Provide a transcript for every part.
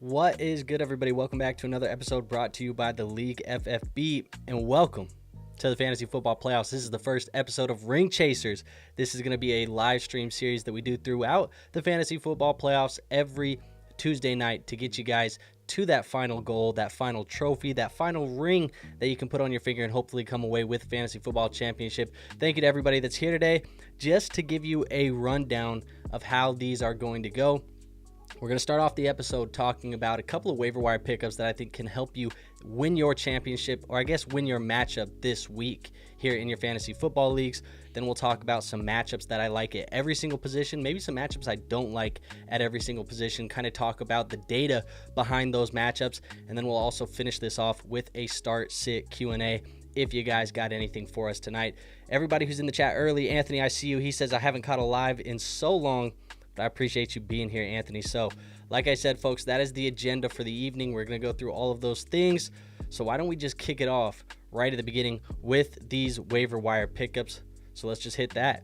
What is good, everybody? Welcome back to another episode brought to you by the League FFB, and welcome to the Fantasy Football Playoffs. This is the first episode of Ring Chasers. This is going to be a live stream series that we do throughout the Fantasy Football Playoffs every Tuesday night to get you guys to that final goal, that final trophy, that final ring that you can put on your finger and hopefully come away with Fantasy Football Championship. Thank you to everybody that's here today. Just to give you a rundown of how these are going to go, we're going to start off the episode talking about a couple of waiver wire pickups that I think can help you win your championship, or I guess win your matchup this week here in your fantasy football leagues. Then we'll talk about some matchups that I like at every single position, maybe some matchups I don't like at every single position, kind of talk about the data behind those matchups, and then we'll also finish this off with a start-sit Q&A if you guys got anything for us tonight. Everybody who's in the chat early, Anthony, I see you. He says, I haven't caught a live in so long, but I appreciate you being here, Anthony. So, like I said, folks, that is the agenda for the evening. We're going to go through all of those things. So why don't we just kick it off right at the beginning with these waiver wire pickups. So let's just hit that.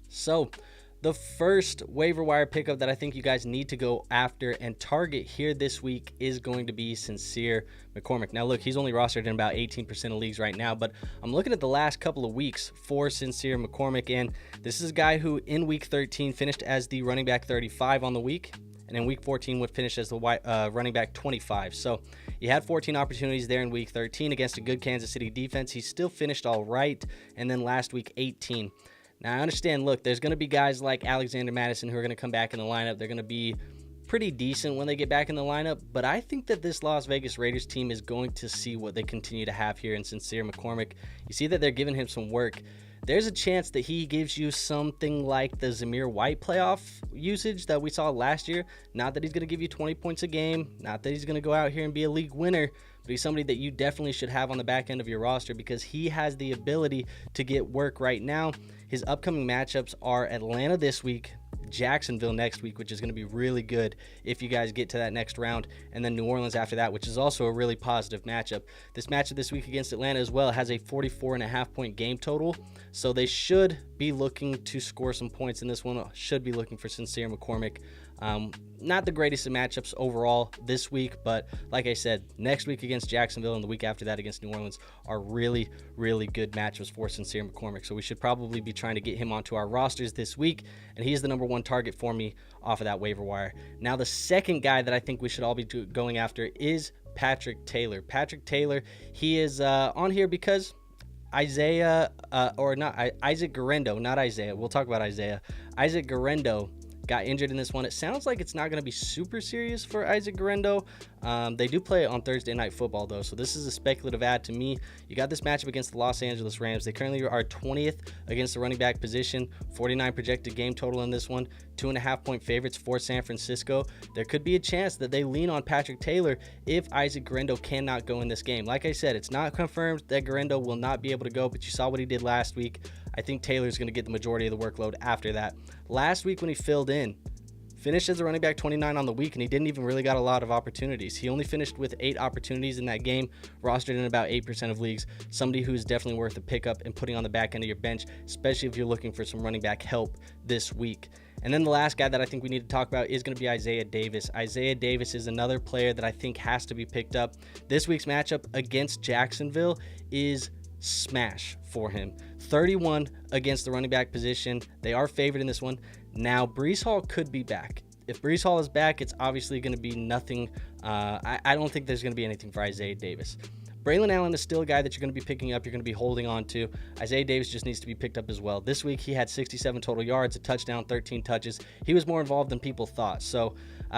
So the first waiver wire pickup that I think you guys need to go after and target here this week is going to be Sincere McCormick. Now, look, he's only rostered in about 18% of leagues right now, but I'm looking at the last couple of weeks for Sincere McCormick, and this is a guy who in week 13 finished as the running back 35 on the week, and in week 14 would finish as the running back 25. So he had 14 opportunities there in week 13 against a good Kansas City defense. He still finished all right, and then last week 18. Now, I understand, look, there's going to be guys like Alexander Madison who are going to come back in the lineup. They're going to be pretty decent when they get back in the lineup, but I think that this Las Vegas Raiders team is going to see what they continue to have here in Sincere McCormick. You see that they're giving him some work. There's a chance that he gives you something like the Zamir White playoff usage that we saw last year. Not that he's going to give you 20 points a game, not that he's going to go out here and be a league winner, but he's somebody that you definitely should have on the back end of your roster because he has the ability to get work right now. His upcoming matchups are Atlanta this week, Jacksonville next week, which is going to be really good if you guys get to that next round, and then New Orleans after that, which is also a really positive matchup. This matchup this week against Atlanta as well has a 44.5 point game total, so they should be looking to score some points in this one. Should be looking for Sincere McCormick. Not the greatest of matchups overall this week, but like I said, next week against Jacksonville and the week after that against New Orleans are really, really good matchups for Sincere McCormick. So we should probably be trying to get him onto our rosters this week, and he's the number one target for me off of that waiver wire. Now, the second guy that I think we should all be going after is Patrick Taylor. Patrick Taylor, he is on here because Isaiah, Isaac Guerendo, not Isaiah. We'll talk about Isaiah. Isaac Guerendo got injured in this one. It sounds like it's not going to be super serious for Isaac Guerendo. They do play it on Thursday Night Football, though, so this is a speculative add to me. You got this matchup against the Los Angeles Rams. They currently are 20th against the running back position, 49 projected game total in this one, 2.5 point favorites for San Francisco. There could be a chance that they lean on Patrick Taylor if Isaac Guerendo cannot go in this game. Like I said, it's not confirmed that Guerendo will not be able to go, but you saw what he did last week. I think Taylor's going to get the majority of the workload after that. Last week when he filled in, finished as a running back 29 on the week, and he didn't even really got a lot of opportunities. He only finished with 8 opportunities in that game, rostered in about 8% of leagues. Somebody who's definitely worth a pickup and putting on the back end of your bench, especially if you're looking for some running back help this week. And then the last guy that I think we need to talk about is going to be Isaiah Davis. Isaiah Davis is another player that I think has to be picked up. This week's matchup against Jacksonville is smash for him. 31 against the running back position. They are favored in this one. Now, Breece Hall could be back. If Breece Hall is back, it's obviously going to be nothing. I don't think there's going to be anything for Isaiah Davis. Braylon Allen is still a guy that you're going to be picking up, you're going to be holding on to. Isaiah Davis just needs to be picked up as well. This week, he had 67 total yards, a touchdown, 13 touches. He was more involved than people thought. So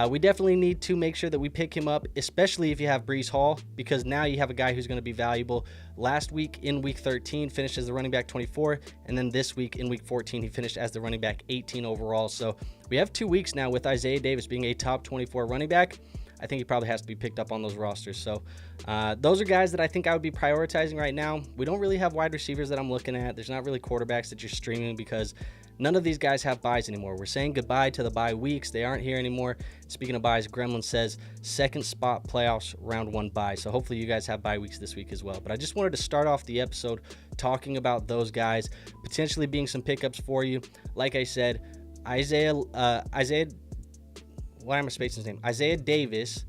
we definitely need to make sure that we pick him up, especially if you have Breece Hall, because now you have a guy who's going to be valuable. Last week in week 13, finished as the running back 24, and then this week in week 14, he finished as the running back 18 overall. So we have 2 weeks now with Isaiah Davis being a top 24 running back. I think he probably has to be picked up on those rosters. So those are guys that I think I would be prioritizing right now. We don't really have wide receivers that I'm looking at. There's not really quarterbacks that you're streaming because none of these guys have buys anymore. We're saying goodbye to the bye weeks. They aren't here anymore. Speaking of buys, Gremlin says second spot playoffs round 1 bye. So hopefully you guys have bye weeks this week as well. But I just wanted to start off the episode talking about those guys potentially being some pickups for you. Like I said, Isaiah, why am I spacing his name? Isaiah Davis,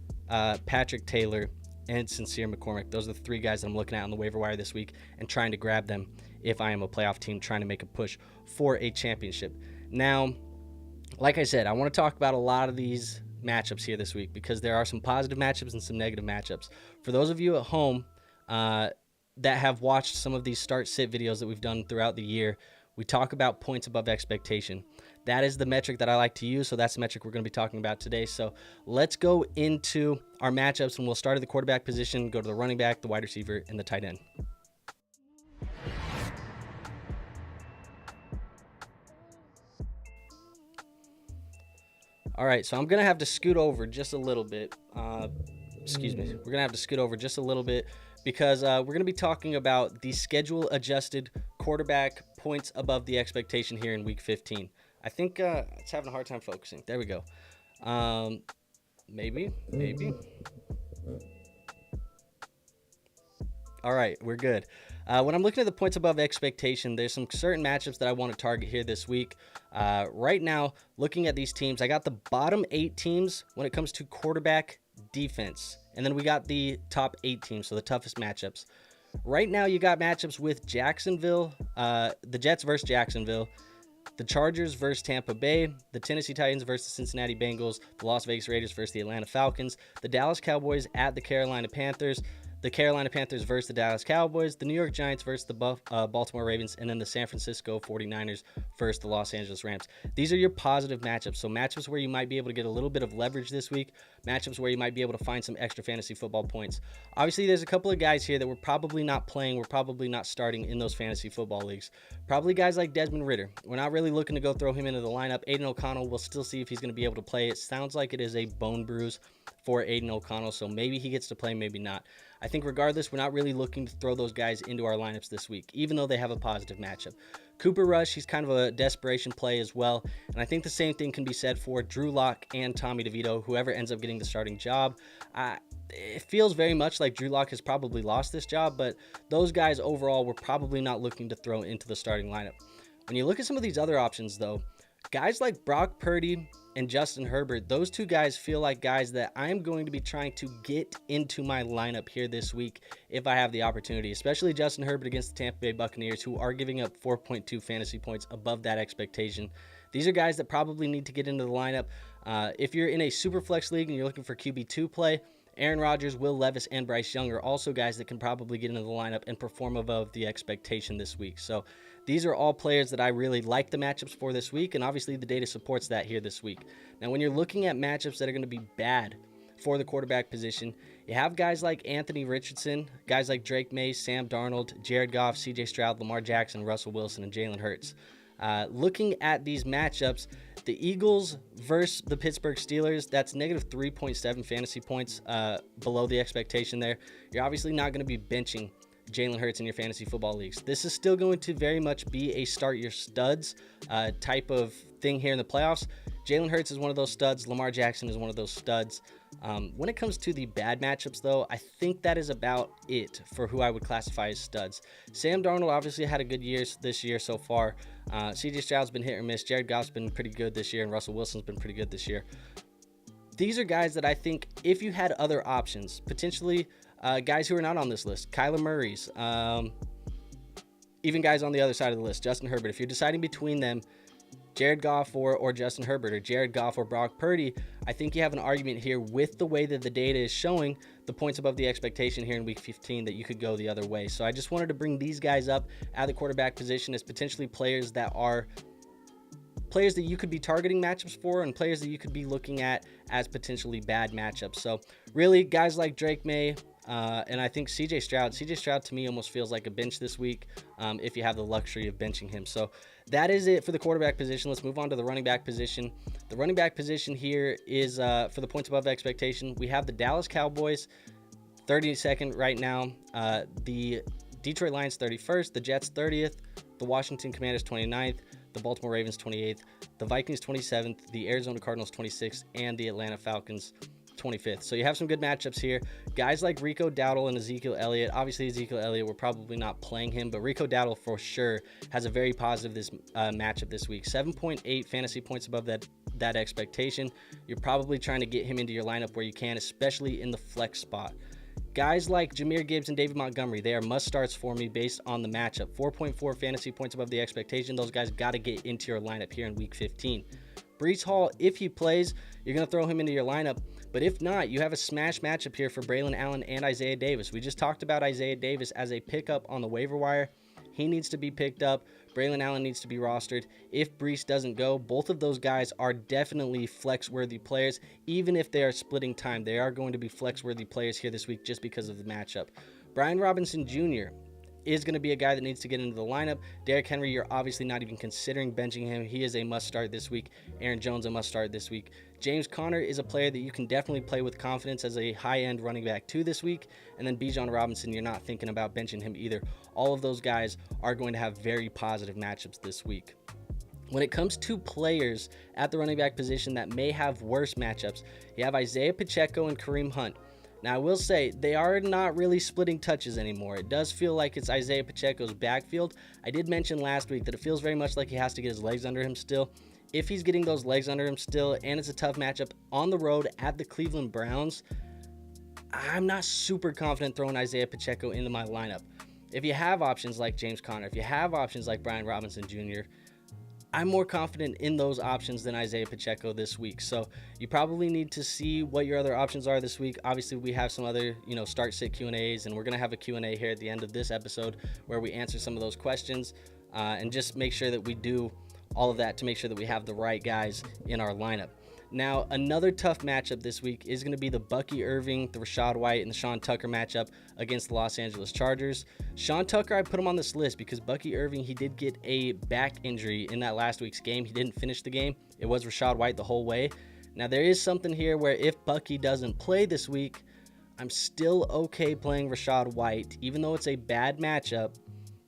Patrick Taylor, and Sincere McCormick. Those are the 3 guys that I'm looking at on the waiver wire this week and trying to grab them if I am a playoff team trying to make a push for a championship. Now, like I said, I want to talk about a lot of these matchups here this week because there are some positive matchups and some negative matchups. For those of you at home that have watched some of these start-sit videos that we've done throughout the year, we talk about points above expectation. That is the metric that I like to use, so that's the metric we're going to be talking about today. So let's go into our matchups, and we'll start at the quarterback position, go to the running back, the wide receiver, and the tight end. All right, so I'm going to have to scoot over just a little bit. Excuse me. We're going to have to scoot over just a little bit because we're going to be talking about the schedule-adjusted quarterback points above the expectation here in Week 15. I think it's having a hard time focusing. There we go. Maybe. All right, we're good. When I'm looking at the points above expectation, there's some certain matchups that I want to target here this week. Right now, looking at these teams, I got the bottom 8 teams when it comes to quarterback defense. And then we got the top 8 teams, so the toughest matchups. Right now, you got matchups with Jacksonville, the Jets versus Jacksonville, the Chargers versus Tampa Bay, the Tennessee Titans versus the Cincinnati Bengals, the Las Vegas Raiders versus the Atlanta Falcons, the Dallas Cowboys at the Carolina Panthers, the Carolina Panthers versus the Dallas Cowboys, the New York Giants versus the Baltimore Ravens, and then the San Francisco 49ers versus the Los Angeles Rams. These are your positive matchups. So matchups where you might be able to get a little bit of leverage this week, matchups where you might be able to find some extra fantasy football points. Obviously, there's a couple of guys here that we're probably not playing, we're probably not starting in those fantasy football leagues. Probably guys like Desmond Ridder. We're not really looking to go throw him into the lineup. Aiden O'Connell, we'll still see if he's going to be able to play. It sounds like it is a bone bruise for Aiden O'Connell, so maybe he gets to play, maybe not. I think regardless, we're not really looking to throw those guys into our lineups this week, even though they have a positive matchup. Cooper Rush, he's kind of a desperation play as well, and I think the same thing can be said for Drew Lock and Tommy DeVito, whoever ends up getting the starting job. It feels very much like Drew Lock has probably lost this job, but those guys overall we're probably not looking to throw into the starting lineup. When you look at some of these other options, though, guys like Brock Purdy and Justin Herbert, those 2 guys feel like guys that I'm going to be trying to get into my lineup here this week if I have the opportunity, especially Justin Herbert against the Tampa Bay Buccaneers, who are giving up 4.2 fantasy points above that expectation. These are guys that probably need to get into the lineup. If you're in a super flex league and you're looking for QB2 play, Aaron Rodgers, Will Levis, and Bryce Young are also guys that can probably get into the lineup and perform above the expectation this week. So these are all players that I really like the matchups for this week, and obviously the data supports that here this week. Now, when you're looking at matchups that are going to be bad for the quarterback position, you have guys like Anthony Richardson, guys like Drake May, Sam Darnold, Jared Goff, CJ Stroud, Lamar Jackson, Russell Wilson, and Jalen Hurts. Looking at these matchups, the Eagles versus the Pittsburgh Steelers, that's negative 3.7 fantasy points below the expectation there. You're obviously not going to be benching Jalen Hurts in your fantasy football leagues. This is still going to very much be a start your studs type of thing here in the playoffs. Jalen Hurts is one of those studs. Lamar Jackson is one of those studs. When it comes to the bad matchups, though, I think that is about it for who I would classify as studs. Sam Darnold obviously had a good year this year so far. CJ Stroud's been hit or miss. Jared Goff's been pretty good this year, and Russell Wilson's been pretty good this year. These are guys that I think if you had other options, potentially guys who are not on this list, Kyler Murray's, even guys on the other side of the list, Justin Herbert, if you're deciding between them, Jared Goff or Justin Herbert, or Jared Goff or Brock Purdy, I think you have an argument here with the way that the data is showing the points above the expectation here in Week 15 that you could go the other way. So I just wanted to bring these guys up at the quarterback position as potentially players that you could be targeting matchups for and players that you could be looking at as potentially bad matchups. So really, guys like Drake May, And I think CJ Stroud to me almost feels like a bench this week if you have the luxury of benching him. So that is it for the quarterback position. Let's move on to the running back position. The running back position here is for the points above expectation. We have the Dallas Cowboys 32nd right now. The Detroit Lions 31st, the Jets 30th, the Washington Commanders 29th, the Baltimore Ravens 28th, the Vikings 27th, the Arizona Cardinals 26th, and the Atlanta Falcons 25th. So you have some good matchups here. Guys like Rico Dowdle and Ezekiel Elliott. Obviously, Ezekiel Elliott, we're probably not playing him, but Rico Dowdle for sure has a very positive matchup this week. 7.8 fantasy points above that expectation. You're probably trying to get him into your lineup where you can, especially in the flex spot. Guys like Jahmyr Gibbs and David Montgomery, they are must-starts for me based on the matchup. 4.4 fantasy points above the expectation. Those guys got to get into your lineup here in Week 15. Breece Hall, if he plays, you're going to throw him into your lineup. But if not, you have a smash matchup here for Braylon Allen and Isaiah Davis. We just talked about Isaiah Davis as a pickup on the waiver wire. He needs to be picked up. Braylon Allen needs to be rostered. If Breece doesn't go, both of those guys are definitely flex-worthy players. Even if they are splitting time, they are going to be flex-worthy players here this week just because of the matchup. Brian Robinson Jr. is going to be a guy that needs to get into the lineup. Derrick Henry, you're obviously not even considering benching him. He is a must-start this week. Aaron Jones, a must-start this week. James Conner is a player that you can definitely play with confidence as a high-end running back too this week. And then Bijan Robinson, you're not thinking about benching him either. All of those guys are going to have very positive matchups this week. When it comes to players at the running back position that may have worse matchups, you have Isaiah Pacheco and Kareem Hunt. Now, I will say they are not really splitting touches anymore. It does feel like it's Isaiah Pacheco's backfield. I did mention last week that it feels very much like he has to get his legs under him still. If he's getting those legs under him still, and it's a tough matchup on the road at the Cleveland Browns, I'm not super confident throwing Isaiah Pacheco into my lineup. If you have options like James Conner, if you have options like Brian Robinson Jr., I'm more confident in those options than Isaiah Pacheco this week. So you probably need to see what your other options are this week. Obviously, we have some other, start-sit Q&As, and we're going to have a Q&A here at the end of this episode where we answer some of those questions and just make sure that we do all of that to make sure that we have the right guys in our lineup. Now, another tough matchup this week is going to be the Bucky Irving, the Rachaad White, and the Sean Tucker matchup against the Los Angeles Chargers. Sean Tucker, I put him on this list because Bucky Irving, he did get a back injury in that last week's game. He didn't finish the game. It was Rachaad White the whole way. Now, there is something here where if Bucky doesn't play this week, I'm still okay playing Rachaad White, even though it's a bad matchup,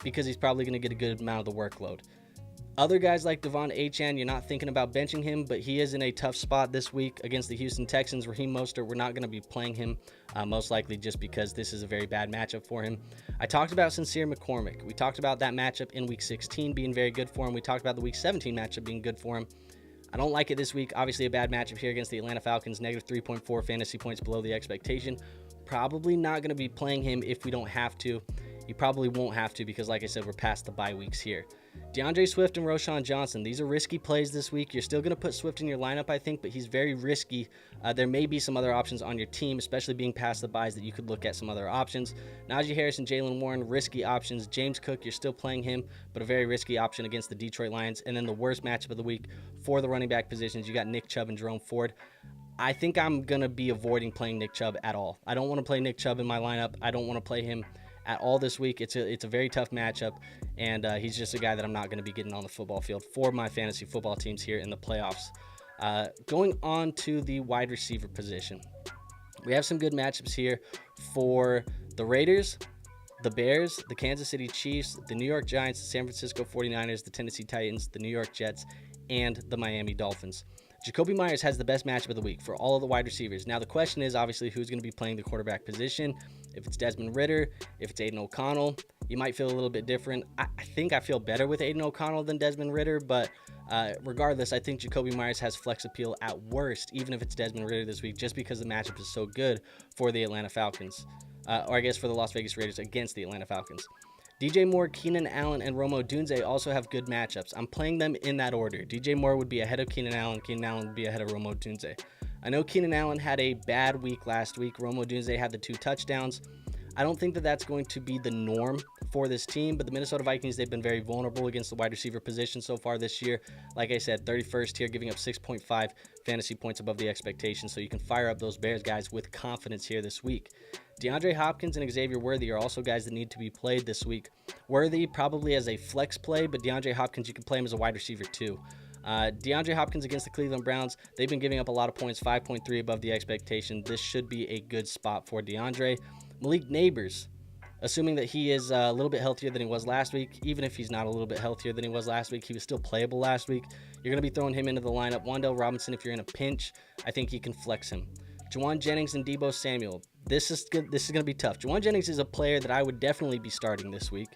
because he's probably going to get a good amount of the workload. Other guys like Devon Achane, you're not thinking about benching him, but he is in a tough spot this week against the Houston Texans. Raheem Mostert, we're not going to be playing him, most likely just because this is a very bad matchup for him. I talked about Sincere McCormick. We talked about that matchup in Week 16 being very good for him. We talked about the Week 17 matchup being good for him. I don't like it this week. Obviously, a bad matchup here against the Atlanta Falcons, negative 3.4 fantasy points below the expectation. Probably not going to be playing him if we don't have to. You probably won't have to because, like I said, we're past the bye weeks here. DeAndre Swift and Roschon Johnson, these are risky plays this week. You're still going to put Swift in your lineup, I think, but he's very risky. There may be some other options on your team, especially being past the buys, that you could look at some other options. Najee Harris and Jaylen Warren, risky options. James Cook, you're still playing him, but a very risky option against the Detroit Lions. And then the worst matchup of the week for the running back positions, you got Nick Chubb and Jerome Ford. I think I'm going to be avoiding playing Nick Chubb at all. I don't want to play Nick Chubb in my lineup. I don't want to play him at all this week. It's a very tough matchup, and he's just a guy that I'm not going to be getting on the football field for my fantasy football teams here in the playoffs. Going on to the wide receiver position, we have some good matchups here for the Raiders, the Bears, the Kansas City Chiefs, the New York Giants, the San Francisco 49ers, the Tennessee Titans, the New York Jets, and the Miami Dolphins. Jacoby Myers has the best matchup of the week for all of the wide receivers. Now, the question is obviously who's going to be playing the quarterback position. If it's Desmond Ridder, if it's Aiden O'Connell, you might feel a little bit different. I think I feel better with Aiden O'Connell than Desmond Ridder, but regardless, I think Jacoby Myers has flex appeal at worst, even if it's Desmond Ridder this week, just because the matchup is so good for the Atlanta Falcons, or I guess for the Las Vegas Raiders against the Atlanta Falcons. DJ Moore, Keenan Allen, and Rome Odunze also have good matchups. I'm playing them in that order. DJ Moore would be ahead of Keenan Allen. Keenan Allen would be ahead of Rome Odunze. I know Keenan Allen had a bad week last week. Rome Odunze had the 2 touchdowns. I don't think that that's going to be the norm for this team, but the Minnesota Vikings, they've been very vulnerable against the wide receiver position so far this year. Like I said, 31st here, giving up 6.5 fantasy points above the expectation, so you can fire up those Bears guys with confidence here this week. DeAndre Hopkins and Xavier Worthy are also guys that need to be played this week. Worthy probably as a flex play, but DeAndre Hopkins, you can play him as a wide receiver too. DeAndre Hopkins against the Cleveland Browns, they've been giving up a lot of points, 5.3 above the expectation. This should be a good spot for DeAndre. Malik Neighbors, assuming that he is a little bit healthier than he was last week, even if he's not a little bit healthier than he was last week, he was still playable last week. You're going to be throwing him into the lineup. Wan'Dale Robinson, if you're in a pinch, I think you can flex him. Juwan Jennings and Deebo Samuel. This is going to be tough. Juwan Jennings is a player that I would definitely be starting this week.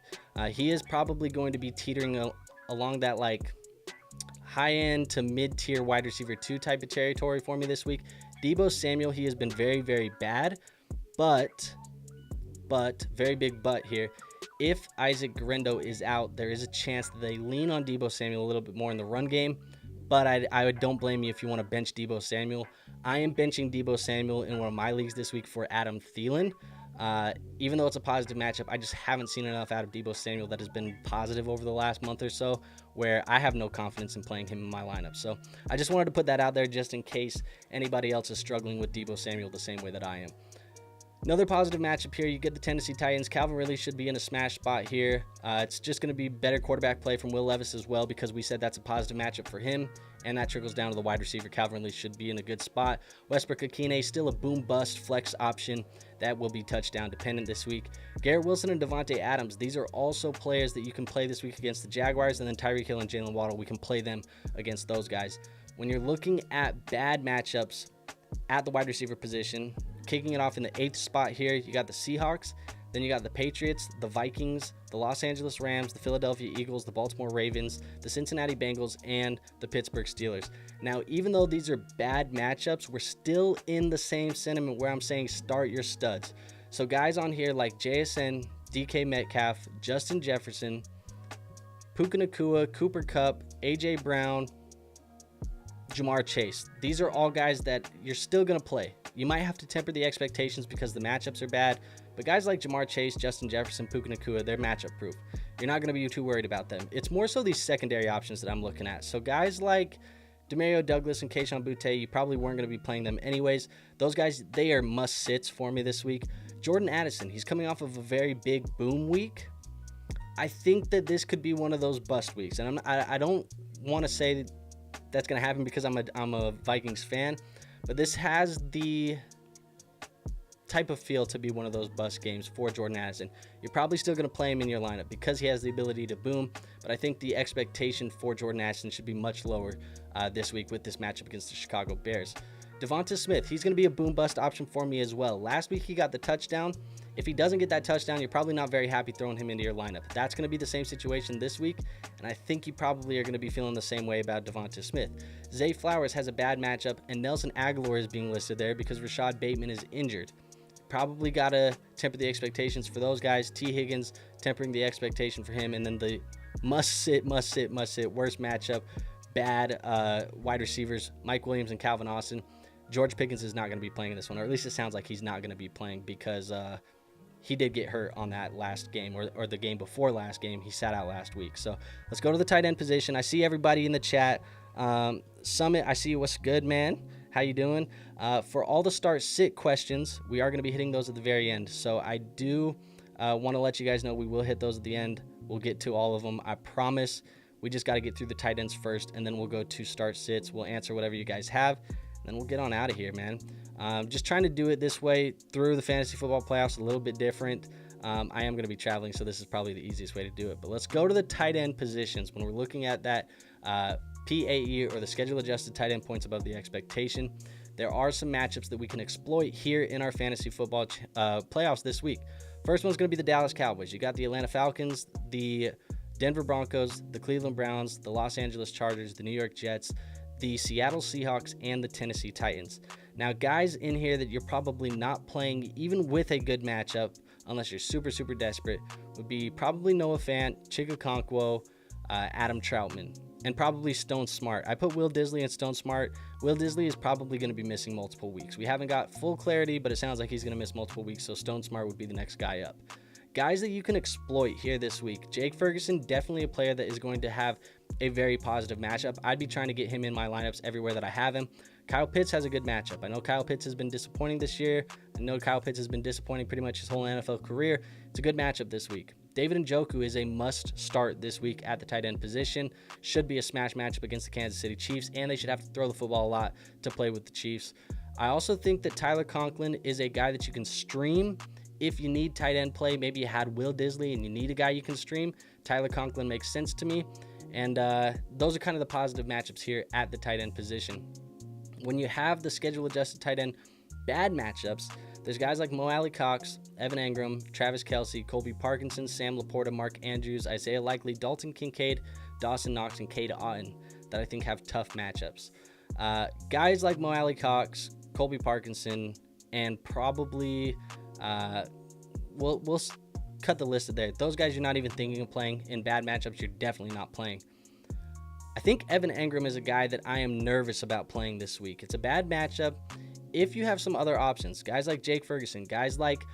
He is probably going to be teetering along that like high-end to mid-tier wide receiver 2 type of territory for me this week. Deebo Samuel, he has been very, very bad, but very big but here. If Isaac Guerendo is out, there is a chance that they lean on Deebo Samuel a little bit more in the run game, but I don't blame you if you want to bench Deebo Samuel. I am benching Deebo Samuel in one of my leagues this week for Adam Thielen. Even though it's a positive matchup, I just haven't seen enough out of Deebo Samuel that has been positive over the last month or so where I have no confidence in playing him in my lineup. So I just wanted to put that out there just in case anybody else is struggling with Deebo Samuel the same way that I am. Another positive matchup here, you get the Tennessee Titans. Calvin Ridley should be in a smash spot here. It's just going to be better quarterback play from Will Levis as well because we said that's a positive matchup for him, and that trickles down to the wide receiver. Calvin Ridley should be in a good spot. Westbrook-Ikhine, still a boom-bust flex option that will be touchdown dependent this week. Garrett Wilson and Devontae Adams, these are also players that you can play this week against the Jaguars, and then Tyreek Hill and Jalen Waddle, we can play them against those guys. When you're looking at bad matchups at the wide receiver position, kicking it off in the 8th spot here, you got the Seahawks, then you got the Patriots, the Vikings, the Los Angeles Rams, the Philadelphia Eagles, the Baltimore Ravens, the Cincinnati Bengals, and the Pittsburgh Steelers. Now, even though these are bad matchups, we're still in the same sentiment where I'm saying start your studs. So guys on here like JSN, DK Metcalf, Justin Jefferson, Puka Nacua, Cooper Kupp, AJ Brown, Jamar Chase. These are all guys that you're still going to play. You might have to temper the expectations because the matchups are bad, but guys like Jamar Chase, Justin Jefferson, Puka Nacua, they're matchup proof. You're not going to be too worried about them. It's more so these secondary options that I'm looking at. So guys like Demario Douglas and Kayshon Boutte, you probably weren't going to be playing them anyways. Those guys, they are must-sits for me this week. Jordan Addison, he's coming off of a very big boom week. I think that this could be one of those bust weeks, and I don't want to say that's going to happen because I'm a Vikings fan, but this has the type of feel to be one of those bust games for Jordan Addison. You're probably still going to play him in your lineup because he has the ability to boom, but I think the expectation for Jordan Addison should be much lower this week with this matchup against the Chicago Bears. Devonta Smith, he's going to be a boom bust option for me as well. Last week he got the touchdown. If he doesn't get that touchdown, you're probably not very happy throwing him into your lineup. That's going to be the same situation this week, and I think you probably are going to be feeling the same way about Devonta Smith. Zay Flowers has a bad matchup, and Nelson Aguilar is being listed there because Rashad Bateman is injured. Probably got to temper the expectations for those guys. T. Higgins tempering the expectation for him, and then the must-sit, worst matchup, bad wide receivers, Mike Williams and Calvin Austin. George Pickens is not going to be playing in this one, or at least it sounds like he's not going to be playing because he did get hurt on that last game or the game before last game. He sat out last week. So let's go to the tight end position. I see everybody in the chat. Summit, I see you. What's good, man? How you doing? For all the start-sit questions, we are going to be hitting those at the very end. So I do want to let you guys know we will hit those at the end. We'll get to all of them. I promise. We just got to get through the tight ends first, and then we'll go to start-sits. We'll answer whatever you guys have. Then we'll get on out of here, man. Just trying to do it this way through the fantasy football playoffs, a little bit different. I am going to be traveling, so this is probably the easiest way to do it. But let's go to the tight end positions. When we're looking at that PAE, or the schedule-adjusted tight end points above the expectation, there are some matchups that we can exploit here in our fantasy football playoffs this week. First one's going to be the Dallas Cowboys. You got the Atlanta Falcons, the Denver Broncos, the Cleveland Browns, the Los Angeles Chargers, the New York Jets, the Seattle Seahawks, and the Tennessee Titans. Now, guys in here that you're probably not playing, even with a good matchup, unless you're super, super desperate, would be probably Noah Fant, Chig Okonkwo, Adam Troutman. and probably Stone Smart. I put Will Disley and Stone Smart. Will Disley is probably going to be missing multiple weeks. We haven't got full clarity, but it sounds like he's going to miss multiple weeks, so Stone Smart would be the next guy up. Guys that you can exploit here this week. Jake Ferguson, definitely a player that is going to have a very positive matchup. I'd be trying to get him in my lineups everywhere that I have him. Kyle Pitts has a good matchup. I know Kyle Pitts has been disappointing this year. I know Kyle Pitts has been disappointing pretty much his whole NFL career. It's a good matchup this week. David Njoku is a must start this week at the tight end position. Should be a smash matchup against the Kansas City Chiefs, and they should have to throw the football a lot to play with the Chiefs. I also think that Tyler Conklin is a guy that you can stream if you need tight end play. Maybe you had Will Disley and you need a guy you can stream. Tyler Conklin makes sense to me. And those are kind of the positive matchups here at the tight end position. When you have the schedule adjusted tight end bad matchups, there's guys like Mo Alley Cox, Evan Engram, Travis Kelce, Colby Parkinson, Sam Laporta, Mark Andrews, Isaiah Likely, Dalton Kincaid, Dawson Knox, and Cade Otton that I think have tough matchups. Guys like Mo Alley Cox, Colby Parkinson, and probably we'll cut the list there. Those guys you're not even thinking of playing. In bad matchups, you're definitely not playing. I think Evan Engram is a guy that I am nervous about playing this week. It's a bad matchup. If you have some other options, guys like Jake Ferguson, guys like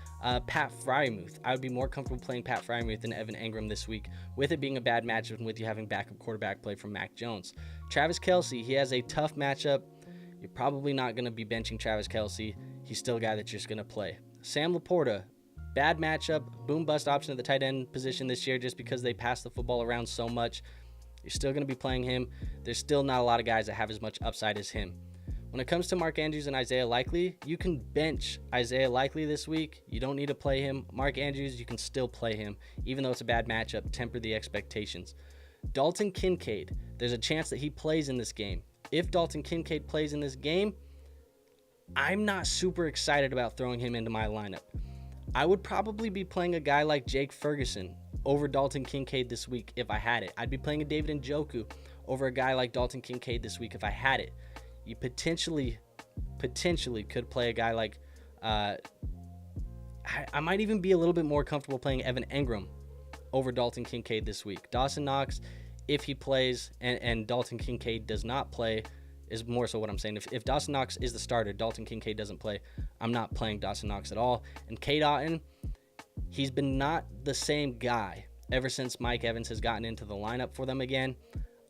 Pat Freiermuth, I would be more comfortable playing Pat Freiermuth than Evan Engram this week, with it being a bad matchup and with you having backup quarterback play from Mac Jones. Travis Kelce, he has a tough matchup. You're probably not going to be benching Travis Kelce. He's still a guy that you're just going to play. Sam Laporta, bad matchup, boom bust option at the tight end position this year just because they pass the football around so much. You're still going to be playing him. There's still not a lot of guys that have as much upside as him. When it comes to Mark Andrews and Isaiah Likely, you can bench Isaiah Likely this week. You don't need to play him. Mark Andrews, you can still play him. Even though it's a bad matchup, temper the expectations. Dalton Kincaid, there's a chance that he plays in this game. If Dalton Kincaid plays in this game, I'm not super excited about throwing him into my lineup. I would probably be playing a guy like Jake Ferguson over Dalton Kincaid this week if I had it. I'd be playing a David Njoku over a guy like Dalton Kincaid this week if I had it. You potentially could play a guy like, I might even be a little bit more comfortable playing Evan Engram over Dalton Kincaid this week. Dawson Knox, if he plays and Dalton Kincaid does not play, is more so what I'm saying. If Dawson Knox is the starter, Dalton Kincaid doesn't play, I'm not playing Dawson Knox at all. And Cade Otton, he's been not the same guy ever since Mike Evans has gotten into the lineup for them again.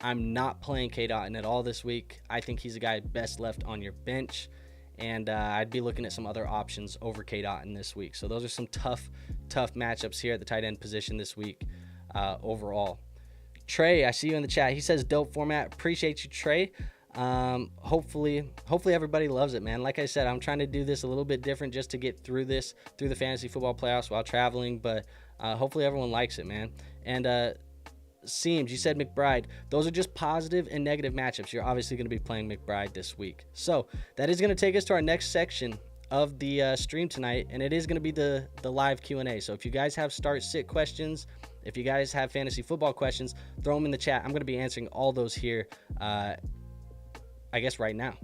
I'm not playing Cade Otton at all this week. I think he's a guy best left on your bench, and I'd be looking at some other options over Cade Otton this week. So those are some tough matchups here at the tight end position this week overall. Trey, I see you in the chat. He says dope format. Appreciate you, Trey. Hopefully everybody loves it, man. Like I said, I'm trying to do this a little bit different just to get through the fantasy football playoffs while traveling, but hopefully everyone likes it, man. And Seems, you said McBride. Those are just positive and negative matchups. You're obviously going to be playing McBride this week. So that is going to take us to our next section of the stream tonight, and it is going to be the live Q&A. So if you guys have start-sit questions, if you guys have fantasy football questions, throw them in the chat. I'm going to be answering all those here, I guess, right now.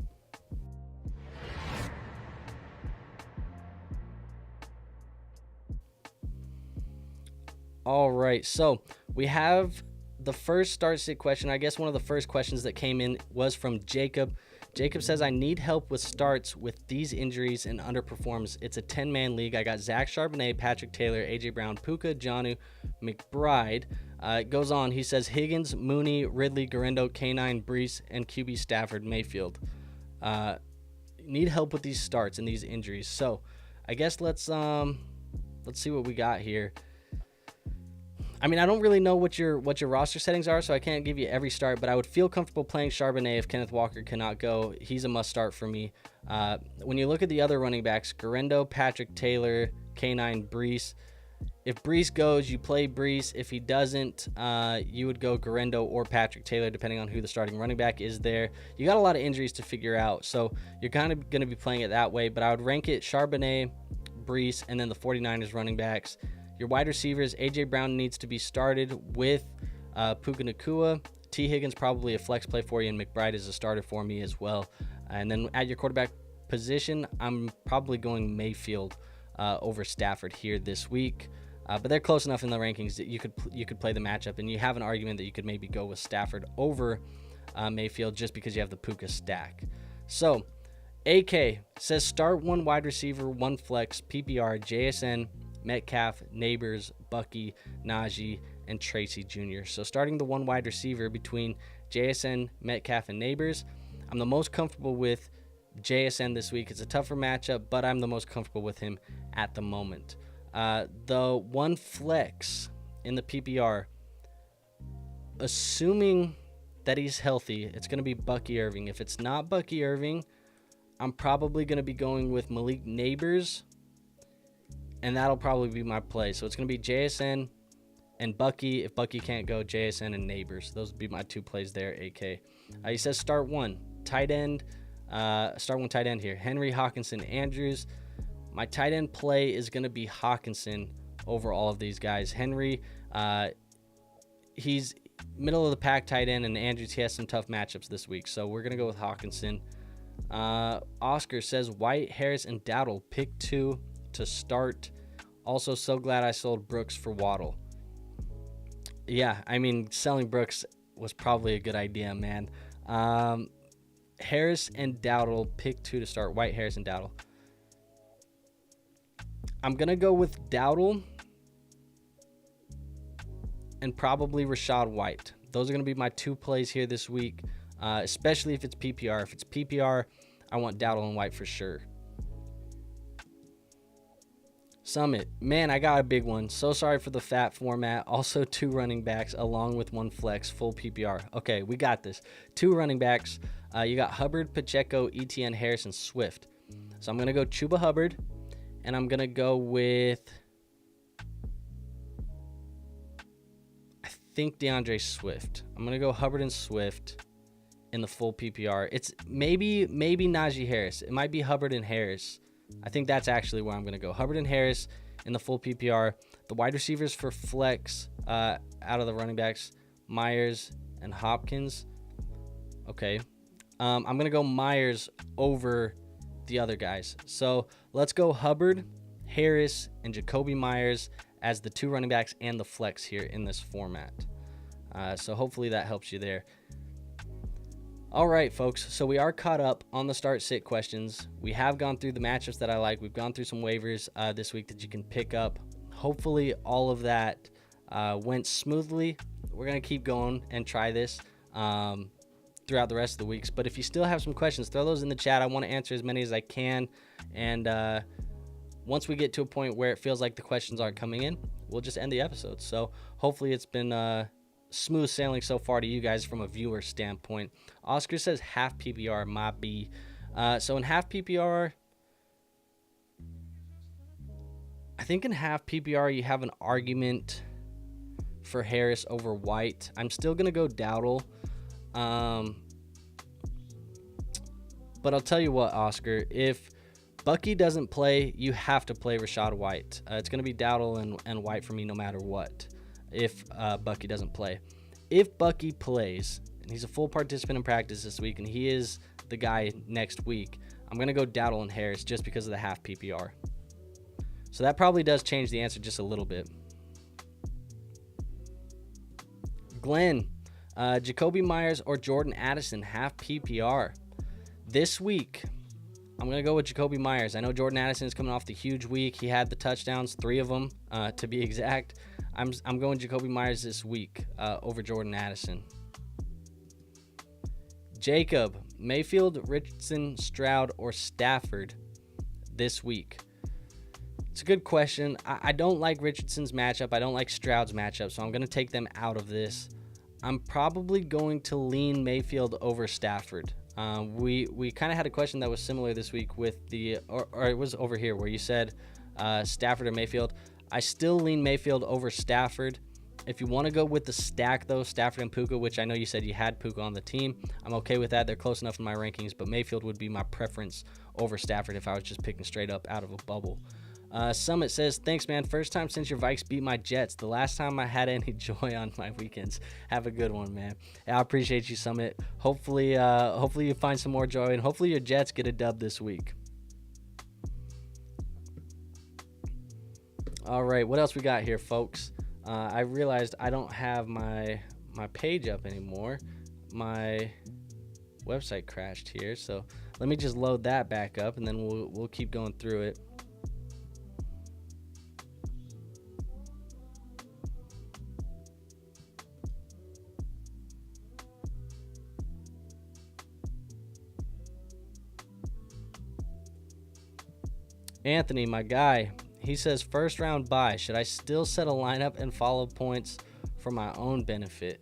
All right, so we have the first start-sit question. I guess one of the first questions that came in was from Jacob. Jacob says, I need help with starts with these injuries and underperforms. It's a 10-man league. I got Zach Charbonnet, Patrick Taylor, A.J. Brown, Puka, Jonnu, McBride. It goes on. He says Higgins, Mooney, Ridley, Garendo, K9, Brees, and QB Stafford, Mayfield. Need help with these starts and these injuries. So I guess let's see what we got here. I mean, I don't really know what your roster settings are, so I can't give you every start, but I would feel comfortable playing Charbonnet if Kenneth Walker cannot go. He's a must start for me. When you look at the other running backs, Garendo, Patrick Taylor, K9, Brees. If Brees goes, you play Brees. If he doesn't, you would go Garendo or Patrick Taylor, depending on who the starting running back is there. You got a lot of injuries to figure out, so you're kind of going to be playing it that way, but I would rank it Charbonnet, Brees, and then the 49ers running backs. Your wide receivers, A.J. Brown needs to be started with Puka Nacua. T. Higgins probably a flex play for you, and McBride is a starter for me as well. And then at your quarterback position, I'm probably going Mayfield over Stafford here this week. but they're close enough in the rankings that you could play the matchup, and you have an argument that you could maybe go with Stafford over Mayfield just because you have the Puka stack. So AK says start one wide receiver, one flex, PPR, JSN, Metcalf, Neighbors, Bucky, Najee, and Tracy Jr. So starting the one wide receiver between JSN, Metcalf, and Neighbors, I'm the most comfortable with JSN this week. It's a tougher matchup, but I'm the most comfortable with him at the moment. The one flex in the PPR, assuming that he's healthy, it's going to be Bucky Irving. If it's not Bucky Irving, I'm probably going to be going with Malik Neighbors, and that'll probably be my play. So it's going to be JSN and Bucky. If Bucky can't go, JSN and Neighbors. Those would be my 2 plays there, AK. He says start one tight end. Start one tight end here. Henry, Hawkinson, Andrews. My tight end play is going to be Hawkinson over all of these guys. Henry, he's middle of the pack tight end, and Andrews, he has some tough matchups this week. So we're going to go with Hawkinson. Oscar says White, Harris, and Dowdle. Pick 2 to start. Also, so glad I sold Brooks for Waddle. Yeah, I mean, selling Brooks was probably a good idea, man. Harris and Dowdle, pick 2 to start. White, Harris, and Dowdle. I'm going to go with Dowdle and probably Rashad White. Those are going to be my 2 plays here this week, especially if it's PPR. If it's PPR, I want Dowdle and White for sure. Summit, man, I got a big one. So sorry for the fat format. Also 2 running backs along with 1 flex, full PPR. Okay, we got this. 2 running backs. You got Hubbard, Pacheco, ETN, Harris, and Swift. So I'm going to go Chuba Hubbard, and I'm going to go with, I think, DeAndre Swift. I'm going to go Hubbard and Swift in the full PPR. It's maybe Najee Harris. It might be Hubbard and Harris. I think that's actually where I'm going to go. Hubbard and Harris in the full PPR. The wide receivers for flex out of the running backs, Myers and Hopkins. Okay. I'm going to go Myers over the other guys. So let's go Hubbard, Harris, and Jacoby Myers as the 2 running backs and the flex here in this format. So hopefully that helps you there. All right, folks, so we are caught up on the start-sit questions. We have gone through the matchups that I like. We've gone through some waivers this week that you can pick up. Hopefully all of that went smoothly. We're going to keep going and try this throughout the rest of the weeks. But if you still have some questions, throw those in the chat. I want to answer as many as I can. And once we get to a point where it feels like the questions aren't coming in, we'll just end the episode. So hopefully it's been smooth sailing so far to you guys from a viewer standpoint. Oscar says half PPR, my B. So in half PPR, I think in half PPR you have an argument for Harris over White. I'm still going to go Dowdle. But I'll tell you what, Oscar, if Bucky doesn't play, you have to play Rashad White. It's going to be Dowdle and White for me no matter what if Bucky doesn't play. If Bucky plays, and he's a full participant in practice this week, and he is the guy next week, I'm going to go Dowdle and Harris just because of the half PPR. So that probably does change the answer just a little bit. Glenn, Jacoby Myers or Jordan Addison, half PPR. This week, I'm going to go with Jacoby Myers. I know Jordan Addison is coming off the huge week. He had the touchdowns, 3 of them to be exact. I'm going Jacoby Myers this week over Jordan Addison. Jacob, Mayfield, Richardson, Stroud, or Stafford this week? It's a good question. I don't like Richardson's matchup. I don't like Stroud's matchup, so I'm going to take them out of this. I'm probably going to lean Mayfield over Stafford. We kind of had a question that was similar this week with the, or it was over here where you said Stafford or Mayfield. I still lean Mayfield over Stafford. If you want to go with the stack, though, Stafford and Puka, which I know you said you had Puka on the team, I'm okay with that. They're close enough in my rankings, but Mayfield would be my preference over Stafford if I was just picking straight up out of a bubble. Summit says, thanks, man. First time since your Vikes beat my Jets. The last time I had any joy on my weekends. Have a good one, man. I appreciate you, Summit. Hopefully you find some more joy, and hopefully your Jets get a dub this week. All right, what else we got here, folks? I realized I don't have my page up anymore. My website crashed here, so let me just load that back up, and then we'll keep going through it. Anthony, my guy, he says first round bye. Should I still set a lineup and follow points for my own benefit?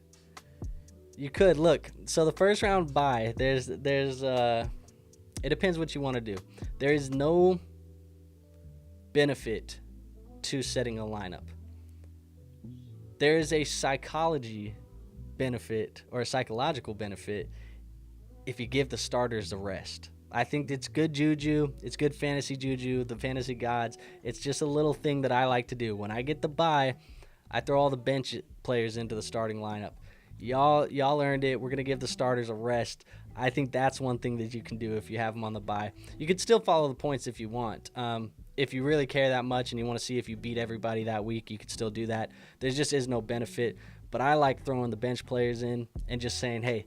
You could. Look, so the first round bye, there's it depends what you want to do. There is no benefit to setting a lineup. There is a psychology benefit or a psychological benefit if you give the starters a rest. I think it's good juju. It's good fantasy juju. The fantasy gods. It's just a little thing that I like to do. When I get the bye, I throw all the bench players into the starting lineup. Y'all earned it. We're going to give the starters a rest. I think that's one thing that you can do if you have them on the bye. You can still follow the points if you want. If you really care that much and you want to see if you beat everybody that week, you can still do that. There just is no benefit. But I like throwing the bench players in and just saying, hey,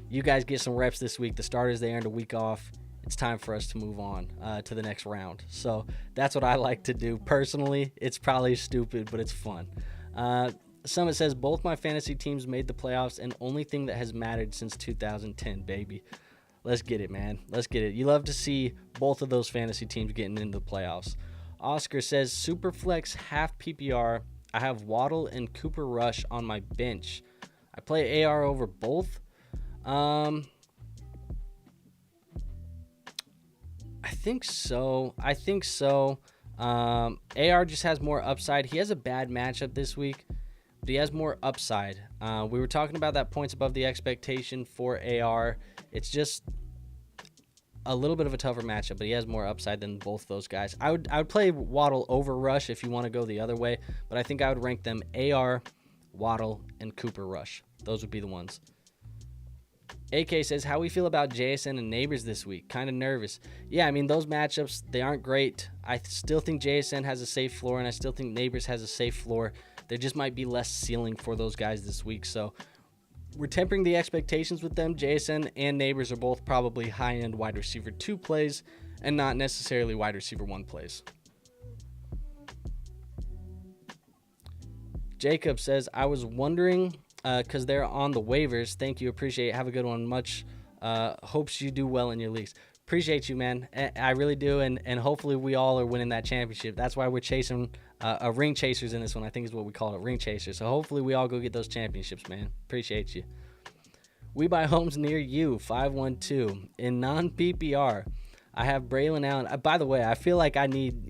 you guys get some reps this week. The starters, they earned a week off. It's time for us to move on to the next round. So that's what I like to do. Personally, it's probably stupid, but it's fun. Summit says, both my fantasy teams made the playoffs, and only thing that has mattered since 2010, baby. Let's get it, man. Let's get it. You love to see both of those fantasy teams getting into the playoffs. Oscar says, Superflex half PPR. I have Waddle and Cooper Rush on my bench. I play AR over both. I think so. AR just has more upside. He has a bad matchup this week, but he has more upside. We were talking about that points above the expectation for AR. It's just a little bit of a tougher matchup, but he has more upside than both those guys. I would play Waddle over Rush if you want to go the other way, but I think I would rank them AR, Waddle, and Cooper Rush. Those would be the ones. AK says, how we feel about JSN and Neighbors this week? Kind of nervous. Yeah, I mean, those matchups, they aren't great. I still think JSN has a safe floor, and I still think Neighbors has a safe floor. There just might be less ceiling for those guys this week, so we're tempering the expectations with them. JSN and Neighbors are both probably high-end wide receiver 2 plays and not necessarily wide receiver 1 plays. Jacob says, I was wondering, because they're on the waivers. Thank you. Appreciate it. Have a good one. Much hopes you do well in your leagues. Appreciate you, man. I really do, and hopefully we all are winning that championship. That's why we're chasing a ring chasers in this one. I think is what we call it, ring chasers. So hopefully we all go get those championships, man. Appreciate you. We buy homes near you, 512. In non-PPR, I have Braylon Allen. By the way, I feel like I need,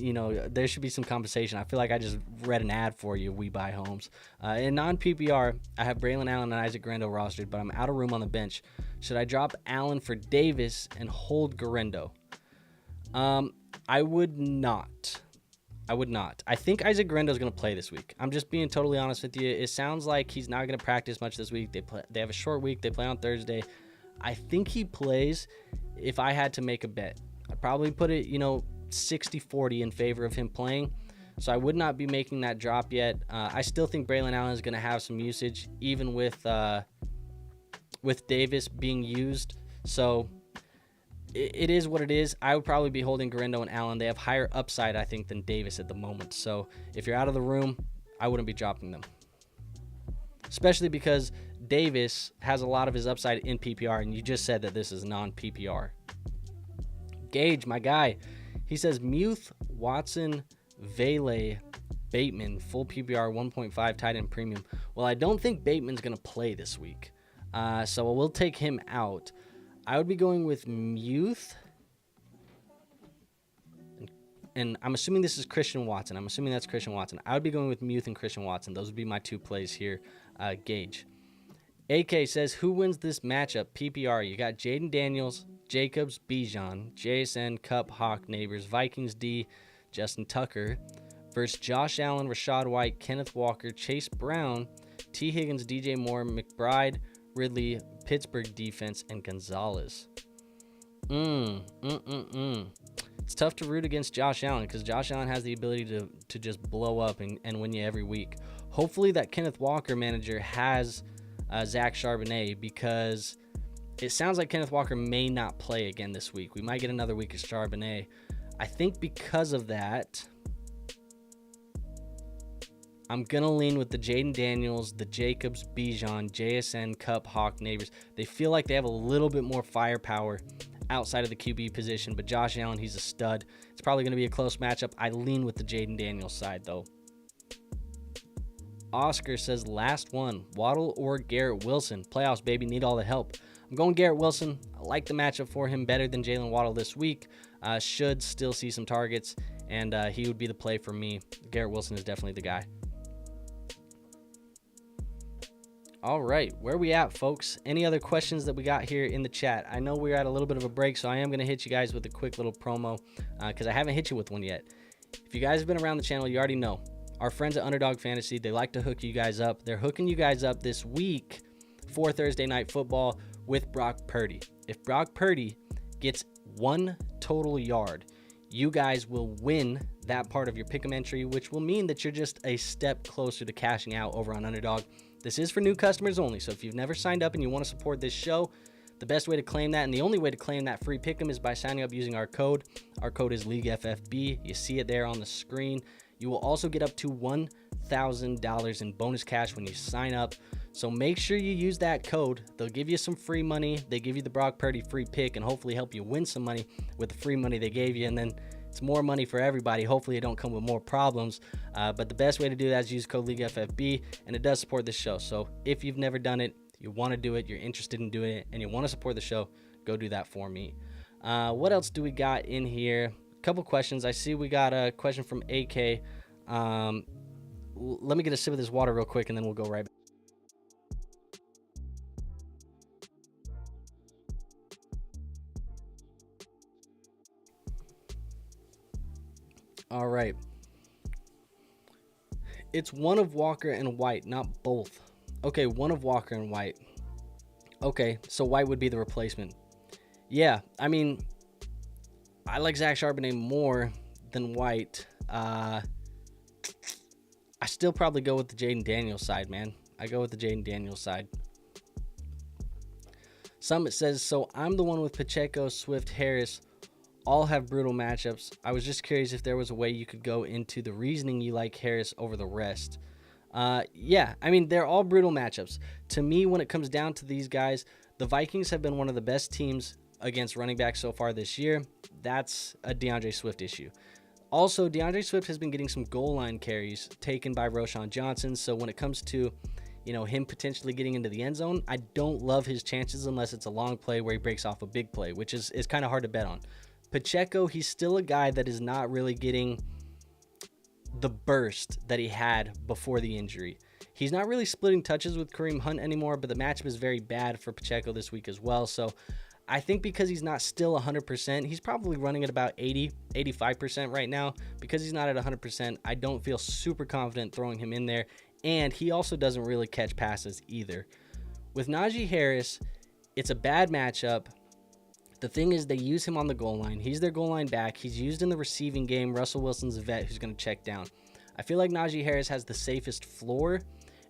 there should be some compensation. I feel like I just read an ad for you, We Buy Homes. In non-PPR, I have Braylon Allen and Isaac Grando rostered, but I'm out of room on the bench. Should I drop Allen for Davis and hold Grando? I would not. I think Isaac Grando is going to play this week. I'm just being totally honest with you. It sounds like he's not going to practice much this week. They have a short week. They play on Thursday. I think he plays if I had to make a bet. I'd probably put it, 60-40 in favor of him playing. So I would not be making that drop yet. I still think Braylon Allen is going to have some usage, even with Davis being used. So it is what it is. I would probably be holding Grando and Allen. They have higher upside, I think, than Davis at the moment. So if you're out of the room, I wouldn't be dropping them. Especially because Davis has a lot of his upside in PPR, and you just said that this is non-PPR. Gage, my guy, he says Muth, Watson, Vele, Bateman, full PPR 1.5 tight end premium. Well, I don't think Bateman's going to play this week, so we'll take him out. I would be going with Muth, and I'm assuming this is Christian Watson. I'm assuming that's Christian Watson. I would be going with Muth and Christian Watson. Those would be my two plays here. Gage. AK says, who wins this matchup? PPR. You got Jaden Daniels, Jacobs, Bijan, JSN, Cup, Hawk, Neighbors, Vikings D, Justin Tucker, versus Josh Allen, Rashad White, Kenneth Walker, Chase Brown, T. Higgins, DJ Moore, McBride, Ridley, Pittsburgh defense, and Gonzalez. it's tough to root against Josh Allen because Josh Allen has the ability to just blow up and win you every week. Hopefully that Kenneth Walker manager has Zach Charbonnet, because it sounds like Kenneth Walker may not play again this week. We might get another week of Charbonnet. I think because of that, I'm going to lean with the Jaden Daniels, the Jacobs, Bijan, JSN, Cup, Hawk, Neighbors. They feel like they have a little bit more firepower outside of the QB position, but Josh Allen, he's a stud. It's probably going to be a close matchup. I lean with the Jaden Daniels side, though. Oscar says, last one, Waddle or Garrett Wilson? Playoffs, baby, need all the help. I'm going Garrett Wilson. I like the matchup for him better than Jalen Waddle this week. Should still see some targets, and he would be the play for me. Garrett Wilson is definitely the guy. All right, where we at, folks? Any other questions that we got here in the chat? I know we're at a little bit of a break, so I am going to hit you guys with a quick little promo because I haven't hit you with one yet. If you guys have been around the channel, you already know. Our friends at Underdog Fantasy, they like to hook you guys up. They're hooking you guys up this week for Thursday Night Football with Brock Purdy. If Brock Purdy gets 1 total yard, you guys will win that part of your pick'em entry, which will mean that you're just a step closer to cashing out over on Underdog. This is for new customers only, so if you've never signed up and you want to support this show, the best way to claim that, and the only way to claim that free pick'em, is by signing up using our code. Our code is League FFB. You see it there on the screen. You will also get up to $1,000 in bonus cash when you sign up. So make sure you use that code. They'll give you some free money. They give you the Brock Purdy free pick and hopefully help you win some money with the free money they gave you. And then it's more money for everybody. Hopefully it don't come with more problems. But the best way to do that is use code League FFB, and it does support this show. So if you've never done it, you want to do it, you're interested in doing it, and you want to support the show, go do that for me. What else do we got in here? A couple questions. I see we got a question from AK. Let me get a sip of this water real quick, and then we'll go right back. All right. It's one of Walker and White, not both. Okay, one of Walker and White. Okay, so White would be the replacement. Yeah, I mean, I like Zach Charbonnet more than White. I still probably go with the Jaden Daniels side, man. I go with the Jaden Daniels side. Summit says, so I'm the one with Pacheco, Swift, Harris. All have brutal matchups. I was just curious if there was a way you could go into the reasoning you like Harris over the rest. Yeah, I mean, they're all brutal matchups. To me, when it comes down to these guys, the Vikings have been one of the best teams against running backs so far this year. That's a DeAndre Swift issue. Also, DeAndre Swift has been getting some goal line carries taken by Roschon Johnson. So when it comes to, him potentially getting into the end zone, I don't love his chances unless it's a long play where he breaks off a big play, which is kind of hard to bet on. Pacheco, he's still a guy that is not really getting the burst that he had before the injury. He's not really splitting touches with Kareem Hunt anymore, but the matchup is very bad for Pacheco this week as well. So I think because he's not still 100%, he's probably running at about 85% right now. Because he's not at 100%, I don't feel super confident throwing him in there. And he also doesn't really catch passes either. With Najee Harris, it's a bad matchup. The thing is, they use him on the goal line. He's their goal line back. He's used in the receiving game. Russell Wilson's a vet who's going to check down. I feel like Najee Harris has the safest floor,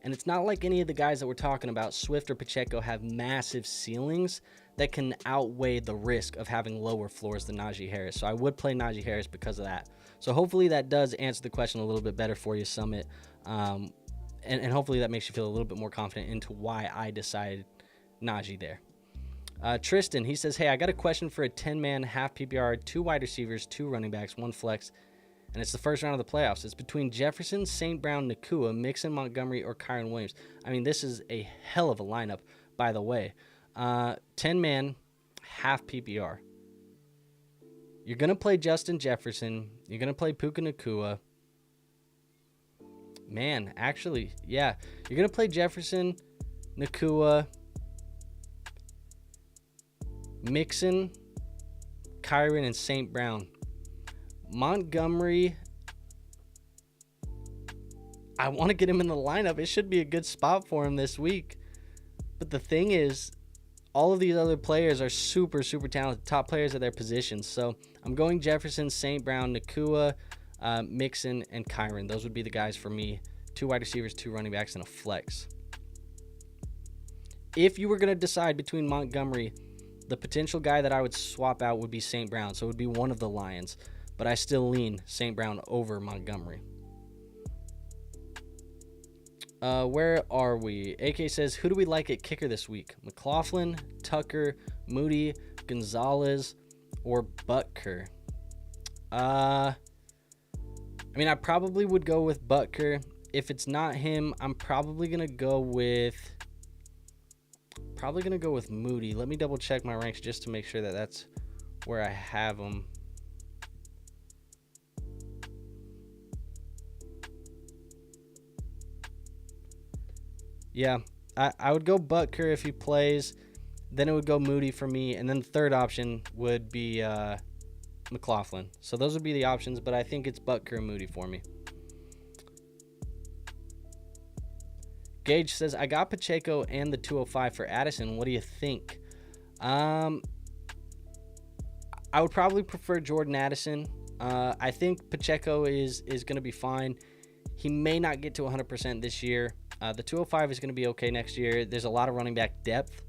and it's not like any of the guys that we're talking about, Swift or Pacheco, have massive ceilings that can outweigh the risk of having lower floors than Najee Harris. So I would play Najee Harris because of that. So hopefully that does answer the question a little bit better for you, Summit. And hopefully that makes you feel a little bit more confident into why I decided Najee there. Tristan, he says, hey, I got a question for a 10-man half PPR, 2 wide receivers, 2 running backs, 1 flex, and it's the first round of the playoffs. It's between Jefferson, St. Brown, Nakua, Mixon, Montgomery, or Kyron Williams. I mean, this is a hell of a lineup, by the way. 10-man half PPR. You're going to play Justin Jefferson. You're going to play Puka Nakua. Man, actually, yeah. You're going to play Jefferson, Nakua, Mixon, Kyron, and St. Brown. Montgomery, I want to get him in the lineup. It should be a good spot for him this week. But the thing is, all of these other players are super, super talented, top players at their positions. So I'm going Jefferson, St. Brown, Nakua, Mixon, and Kyron. Those would be the guys for me. 2 wide receivers, 2 running backs, and a flex. If you were going to decide between Montgomery, the potential guy that I would swap out would be St. Brown. So it would be one of the Lions. But I still lean St. Brown over Montgomery. Where are we? AK says, who do we like at kicker this week? McLaughlin, Tucker, Moody, Gonzalez, or Butker? I mean, I probably would go with Butker. If it's not him, I'm probably going to go with Moody. Let me double check my ranks just to make sure that that's where I have him. Yeah, I would go Butker if he plays. Then it would go Moody for me. And then the third option would be McLaughlin. So those would be the options, but I think it's Butker and Moody for me. Gage says, I got Pacheco and the 205 for Addison. What do you think? I would probably prefer Jordan Addison. I think Pacheco is going to be fine. He may not get to 100% this year. The 205 is going to be okay next year. There's a lot of running back depth.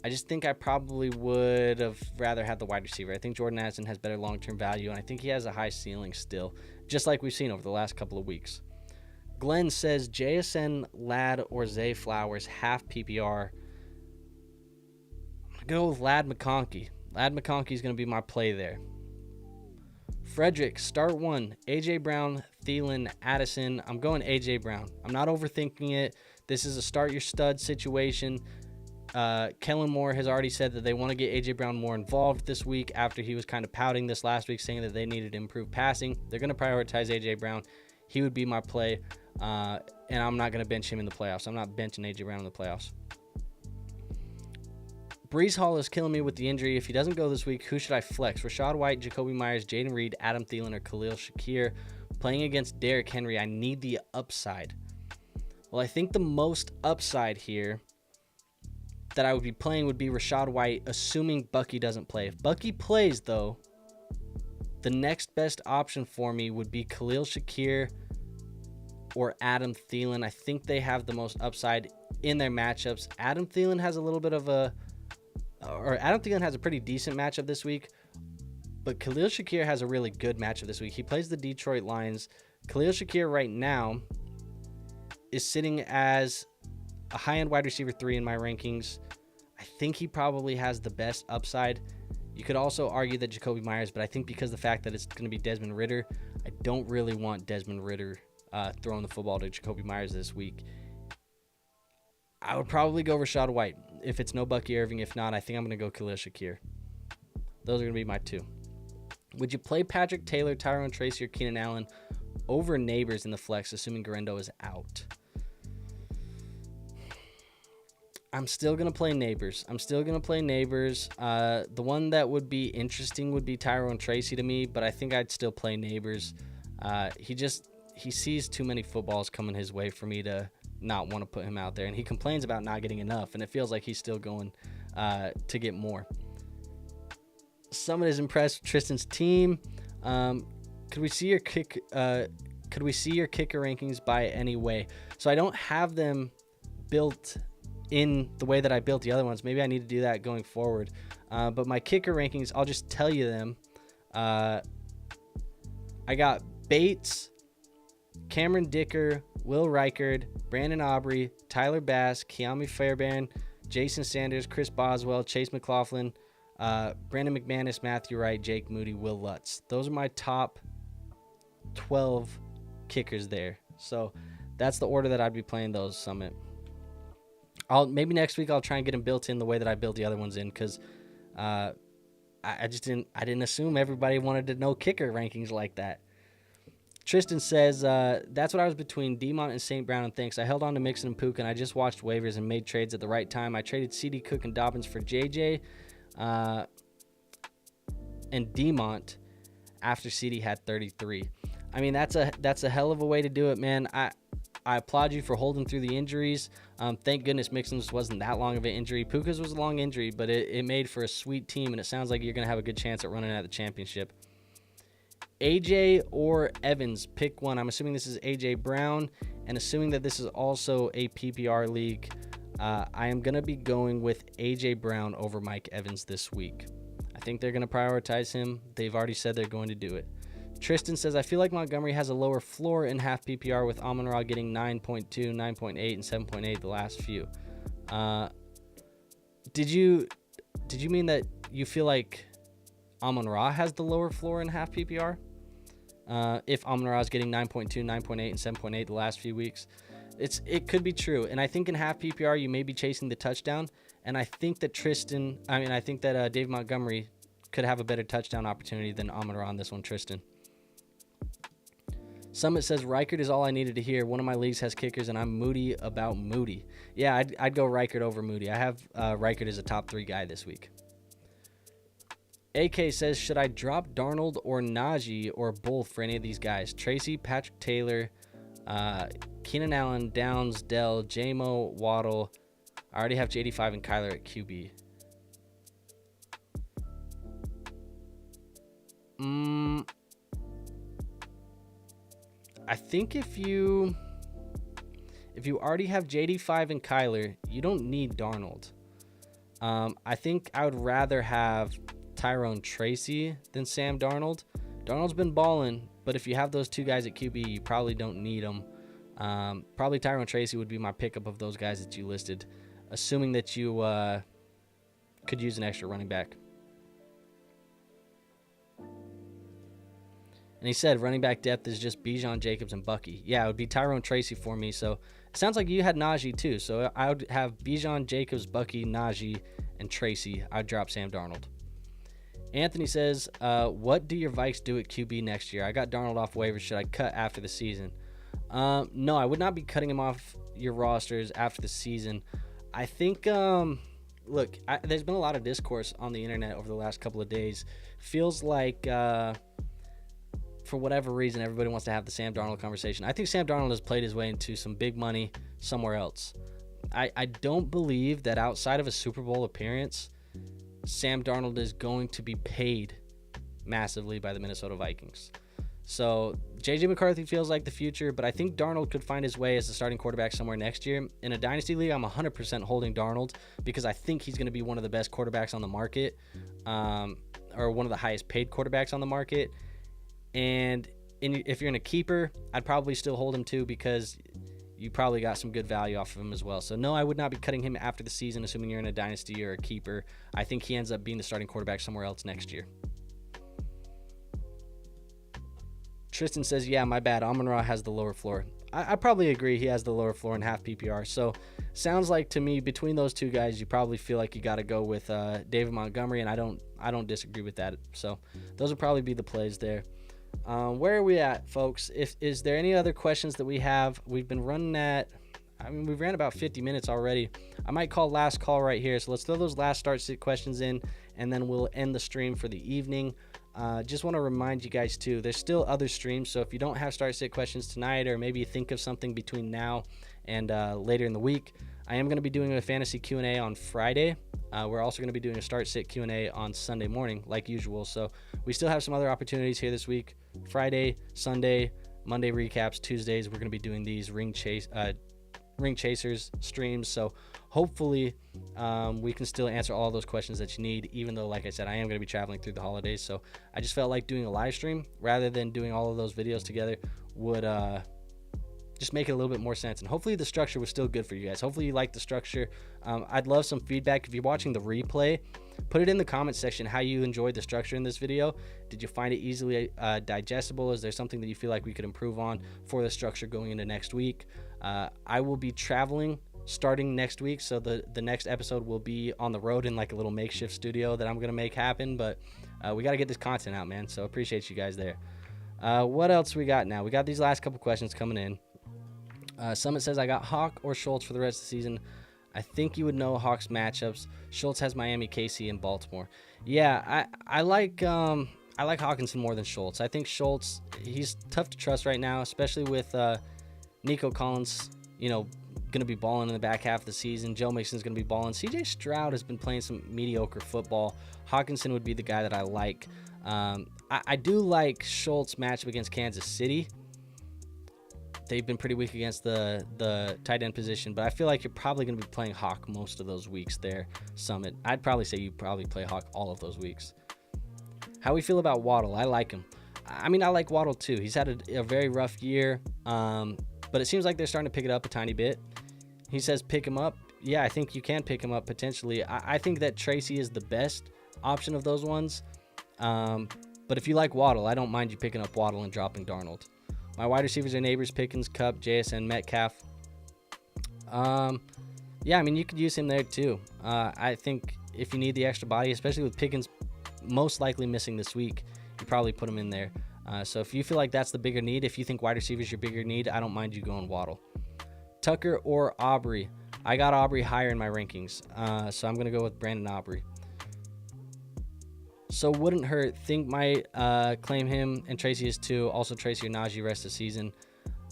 I just think I probably would have rather had the wide receiver. I think Jordan Addison has better long-term value, and I think he has a high ceiling still, just like we've seen over the last couple of weeks. Glenn says, JSN, Ladd, or Zay Flowers, half PPR. I'm going to go with Ladd McConkey. Ladd McConkey is going to be my play there. Frederick, start 1. A.J. Brown, Thielen, Addison. I'm going A.J. Brown. I'm not overthinking it. This is a start-your-stud situation. Kellen Moore has already said that they want to get A.J. Brown more involved this week after he was kind of pouting this last week, saying that they needed improved passing. They're going to prioritize A.J. Brown. He would be my play, and I'm not going to bench him in the playoffs. I'm not benching A.J. Brown in the playoffs. Breece Hall is killing me with the injury. If he doesn't go this week, who should I flex? Rashad White, Jacoby Myers, Jaden Reed, Adam Thielen, or Khalil Shakir. Playing against Derrick Henry, I need the upside. Well, I think the most upside here that I would be playing would be Rashad White, assuming Bucky doesn't play. If Bucky plays, though, the next best option for me would be Khalil Shakir or Adam Thielen. I think they have the most upside in their matchups. Adam Thielen has a pretty decent matchup this week, but Khalil Shakir has a really good matchup this week. He plays the Detroit Lions. Khalil Shakir right now is sitting as a high-end wide receiver 3 in my rankings. I think he probably has the best upside. You could also argue that Jacoby Myers, but I think because of the fact that it's going to be Desmond Ridder, I don't really want Desmond Ridder throwing the football to Jacoby Myers this week. I would probably go Rashad White if it's no Bucky Irving. If not, I think I'm going to go Khalil Shakir. Those are going to be my 2. Would you play Patrick Taylor, Tyrone Tracy, or Keenan Allen over Neighbors in the flex, assuming Garendo is out? I'm still going to play Neighbors. The one that would be interesting would be Tyrone Tracy to me, but I think I'd still play Neighbors. He sees too many footballs coming his way for me to not want to put him out there, and he complains about not getting enough, and it feels like he's still going to get more. Summit is impressed with Tristan's team. Could we see your kicker rankings by any way? So I don't have them built in the way that I built the other ones. Maybe I need to do that going forward. But my kicker rankings, I'll just tell you them. I got Bates, Cameron Dicker, Will Reichard, Brandon Aubrey, Tyler Bass, Keami Fairbairn, Jason Sanders, Chris Boswell, Chase McLaughlin, Brandon McManus, Matthew Wright, Jake Moody, Will Lutz. Those are my top 12 kickers there. So that's the order that I'd be playing those, Summit. Maybe next week I'll try and get them built in the way that I built the other ones in, because I didn't assume everybody wanted to know kicker rankings like that. Tristan says, that's what I was between Demont and St. Brown, and thanks. I held on to Mixon and Puka, and I just watched waivers and made trades at the right time. I traded CD, Cook, and Dobbins for JJ and Demont after CD had 33. I mean, that's a hell of a way to do it, man. I applaud you for holding through the injuries. Thank goodness Mixon's wasn't that long of an injury. Puka's was a long injury, but it made for a sweet team, and it sounds like you're going to have a good chance at running at the championship. AJ or Evans, pick one. I'm assuming this is AJ Brown, and assuming that this is also a PPR league, I am going to be going with AJ Brown over Mike Evans this week. I think they're going to prioritize him. They've already said they're going to do it. Tristan says, I feel like Montgomery has a lower floor in half PPR with Amon-Ra getting 9.2, 9.8, and 7.8 the last few. Did you mean that you feel like Amon-Ra has the lower floor in half PPR? If Amon-Ra is getting 9.2, 9.8, and 7.8 the last few weeks. It could be true. And I think in half PPR, you may be chasing the touchdown. And I think that Dave Montgomery could have a better touchdown opportunity than Amon-Ra on this one, Tristan. Summit says, Reichert is all I needed to hear. One of my leagues has kickers, and I'm moody about Moody. Yeah, I'd go Reichert over Moody. I have Reichert as a top 3 guy this week. AK says, should I drop Darnold or Najee or both for any of these guys? Tracy, Patrick Taylor, Keenan Allen, Downs, Dell, J-Mo, Waddle. I already have J85 and Kyler at QB. I think if you already have JD5 and Kyler, you don't need Darnold. I think I would rather have Tyrone Tracy than Sam Darnold. Darnold's been balling, but if you have those 2 guys at QB, you probably don't need them. Probably Tyrone Tracy would be my pickup of those guys that you listed, assuming that you could use an extra running back. And he said running back depth is just Bijan, Jacobs, and Bucky. Yeah, it would be Tyrone Tracy for me. So it sounds like you had Najee too. So I would have Bijan, Jacobs, Bucky, Najee, and Tracy. I'd drop Sam Darnold. Anthony says, what do your Vikes do at QB next year? I got Darnold off waivers. Should I cut after the season? No, I would not be cutting him off your rosters after the season. I think, look, there's been a lot of discourse on the internet over the last couple of days. Feels like, for whatever reason, everybody wants to have the Sam Darnold conversation. I think Sam Darnold has played his way into some big money somewhere else. I don't believe that outside of a Super Bowl appearance, Sam Darnold is going to be paid massively by the Minnesota Vikings. So J.J. McCarthy feels like the future, but I think Darnold could find his way as the starting quarterback somewhere next year. In a Dynasty League, I'm 100% holding Darnold because I think he's going to be one of the best quarterbacks on the market, or one of the highest paid quarterbacks on the market. And if you're in a keeper, I'd probably still hold him too because you probably got some good value off of him as well. So no, I would not be cutting him after the season, assuming you're in a dynasty or a keeper. I think he ends up being the starting quarterback somewhere else next year. Tristan says, yeah, my bad. Amon-Ra has the lower floor. I probably agree he has the lower floor in half PPR. So sounds like to me, between those 2 guys, you probably feel like you got to go with David Montgomery, and I don't disagree with that. So those would probably be the plays there. Where are we at, folks? Is there any other questions that we have? We've been running we've ran about 50 minutes already. I might call last call right here. So let's throw those last start sit questions in, and then we'll end the stream for the evening. Just want to remind you guys too, there's still other streams. So if you don't have start sit questions tonight, or maybe you think of something between now and later in the week, I am going to be doing a fantasy Q&A on Friday. We're also going to be doing a start sit Q&A on Sunday morning like usual. So we still have some other opportunities here this week. Friday, Sunday, Monday recaps, Tuesdays we're going to be doing these ring chasers streams. So hopefully we can still answer all those questions that you need, even though, like I said, I am going to be traveling through the holidays. So I just felt like doing a live stream rather than doing all of those videos together would just make it a little bit more sense. And hopefully the structure was still good for you guys. Hopefully you like the structure. I'd love some feedback. If you're watching the replay, put it in the comment section how you enjoyed the structure in this video. Did you find it easily digestible? Is there something that you feel like we could improve on for the structure going into next week? I will be traveling starting next week, so the next episode will be on the road in like a little makeshift studio that I'm going to make happen. But we got to get this content out, man. So appreciate you guys there. What else we got now? We got these last couple questions coming in. Summit says, I got Hawk or Schultz for the rest of the season. I think you would know Hawk's matchups. Schultz has Miami, KC, and Baltimore. Yeah, I like Hawkinson more than Schultz. I think Schultz, he's tough to trust right now, especially with Nico Collins, going to be balling in the back half of the season. Joe Mixon's going to be balling. CJ Stroud has been playing some mediocre football. Hawkinson would be the guy that I like. I do like Schultz matchup against Kansas City. They've been pretty weak against the tight end position, but I feel like you're probably going to be playing Hawk most of those weeks there, Summit. I'd probably say you probably play Hawk all of those weeks. How we feel about Waddle? I like him. I mean, I like Waddle too. He's had a very rough year, but it seems like they're starting to pick it up a tiny bit. He says pick him up. Yeah, I think you can pick him up potentially. I think that Tracy is the best option of those ones. But if you like Waddle, I don't mind you picking up Waddle and dropping Darnold. My wide receivers are Neighbors, Pickens, Kupp, JSN, Metcalf. Yeah, I mean, you could use him there too. I think if you need the extra body, especially with Pickens most likely missing this week, you probably put him in there. So if you feel like that's the bigger need, if you think wide receiver is your bigger need, I don't mind you going Waddle. Tucker or Aubrey? I got Aubrey higher in my rankings, so I'm going to go with Brandon Aubrey. So wouldn't hurt. Think might claim him, and Tracy is too. Also Tracy or Najee rest of season.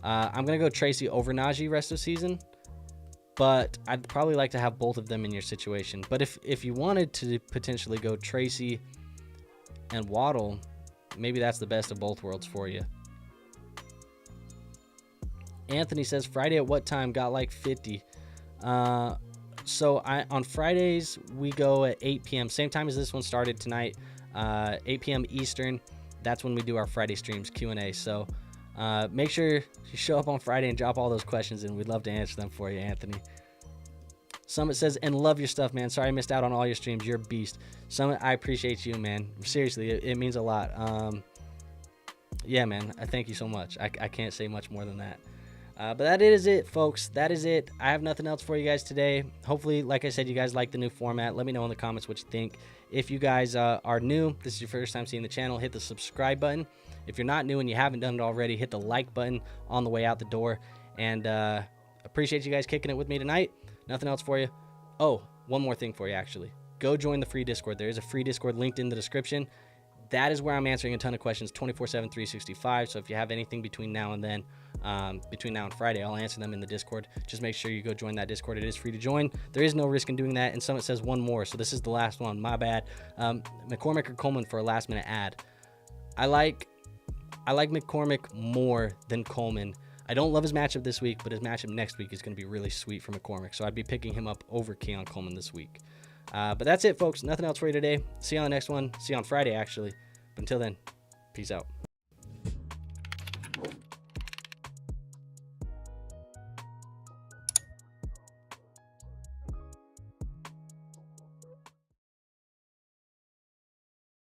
I'm going to go Tracy over Najee rest of season, but I'd probably like to have both of them in your situation. But if you wanted to potentially go Tracy and Waddle, maybe that's the best of both worlds for you. Anthony says, Friday at what time? Got like 50. So on Fridays, we go at 8 p.m. Same time as this one started tonight, 8 p.m. Eastern. That's when we do our Friday streams, Q&A. So make sure you show up on Friday and drop all those questions, and we'd love to answer them for you, Anthony. Summit says, and love your stuff, man. Sorry I missed out on all your streams. You're a beast. Summit, I appreciate you, man. Seriously, it means a lot. Yeah, man, I thank you so much. I can't say much more than that. But that is it, folks. That is it. I have nothing else for you guys today. Hopefully, like I said, you guys like the new format. Let me know in the comments what you think. If you guys are new, this is your first time seeing the channel, hit the subscribe button. If you're not new and you haven't done it already, hit the like button on the way out the door. And appreciate you guys kicking it with me tonight. Nothing else for you. Oh, one more thing for you, actually. Go join the free Discord. There is a free Discord linked in the description. That is where I'm answering a ton of questions 24/7, 365. So if you have anything between now and then, between now and Friday, I'll answer them in the Discord. Just make sure you go join that Discord. It is free to join. There is no risk in doing that. And Summit says one more. So this is the last one. My bad. McCormick or Coleman for a last minute ad. I like McCormick more than Coleman. I don't love his matchup this week, but his matchup next week is going to be really sweet for McCormick. So I'd be picking him up over Keon Coleman this week. But that's it, folks. Nothing else for you today. See you on the next one. See you on Friday, actually. But until then, peace out.